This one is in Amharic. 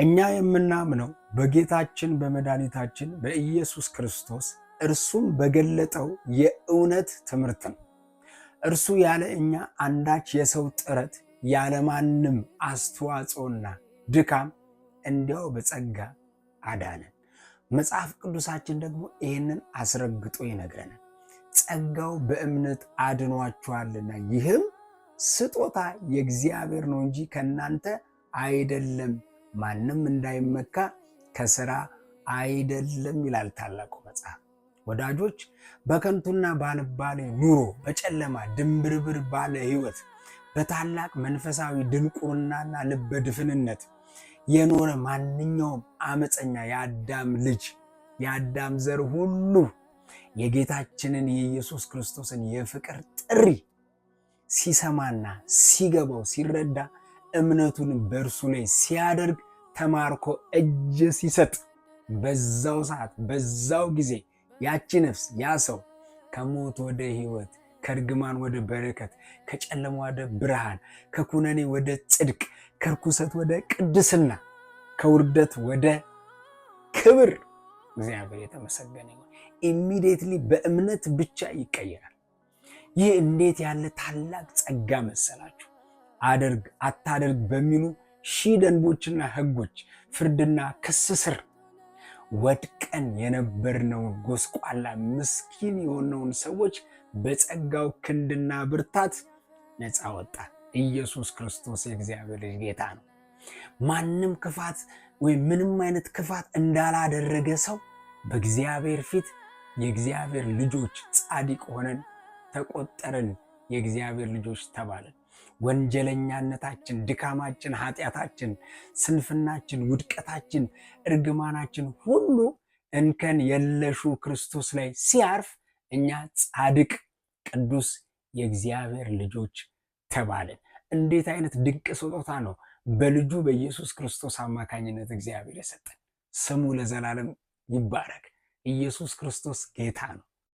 እኛ የምናምነው በጌታችን በመድኃኒታችን በኢየሱስ ክርስቶስ እርሱም በገለጠው የእውነት ትምህርት ነው። እርሱ ያለ እኛ አንዳች የሰው ጥረት ያለማንም አስተዋጽኦና ድካም እንዲያው በጸጋ አዳነን። መጽሐፍ ቅዱሳችን ደግሞ ይህንን አስረግጦ ይነግረናል። ጸጋው በእምነት አድኗችኋልና ይህም ስጦታ የእግዚአብሔር ነው እንጂ ከእናንተ አይደለም፣ ማንም እንዳይመካ ከስራ አይደለም ይላል ታላቁ መጽሐፍ። ወዳጆች፣ በከንቱና ባልባሌ ኑሮ፣ በጨለማ ድንብርብር ባለ ህይወት፣ በታላቅ መንፈሳዊ ድንቁርናና ልበ ድፍንነት የኖረ ማንኛውም አመፀኛ የአዳም ልጅ የአዳም ዘር ሁሉ የጌታችንን የኢየሱስ ክርስቶስን የፍቅር ጥሪ ሲሰማና ሲገባው ሲረዳ እምነቱን በእርሱ ላይ ሲያደርግ ተማርኮ እጅ ሲሰጥ በዛው ሰዓት በዛው ጊዜ ያቺ ነፍስ ያ ሰው ከሞት ወደ ህይወት፣ ከእርግማን ወደ በረከት፣ ከጨለማ ወደ ብርሃን፣ ከኩነኔ ወደ ጽድቅ፣ ከርኩሰት ወደ ቅድስና፣ ከውርደት ወደ ክብር እግዚአብሔር የተመሰገነ ይሁን ኢሚዲየትሊ በእምነት ብቻ ይቀየራል። ይህ እንዴት ያለ ታላቅ ጸጋ መሰላችሁ! አድርግ አታድርግ በሚሉ ሺህ ደንቦችና ህጎች፣ ፍርድና ክስ ስር ወድቀን የነበርነውን ጎስቋላ ምስኪን የሆነውን ሰዎች በጸጋው ክንድና ብርታት ነፃ ወጣን። ኢየሱስ ክርስቶስ የእግዚአብሔር ልጅ ጌታ ነው። ማንም ክፋት ወይም ምንም አይነት ክፋት እንዳላደረገ ሰው በእግዚአብሔር ፊት የእግዚአብሔር ልጆች ጻድቅ ሆነን ተቆጠርን። የእግዚአብሔር ልጆች ተባለን። ወንጀለኛነታችን፣ ድካማችን፣ ኃጢአታችን፣ ስንፍናችን፣ ውድቀታችን፣ እርግማናችን ሁሉ እንከን የለሹ ክርስቶስ ላይ ሲያርፍ እኛ ጻድቅ፣ ቅዱስ የእግዚአብሔር ልጆች ተባለን። እንዴት አይነት ድንቅ ስጦታ ነው በልጁ በኢየሱስ ክርስቶስ አማካኝነት እግዚአብሔር የሰጠን። ስሙ ለዘላለም ይባረክ። ኢየሱስ ክርስቶስ ጌታ ነው።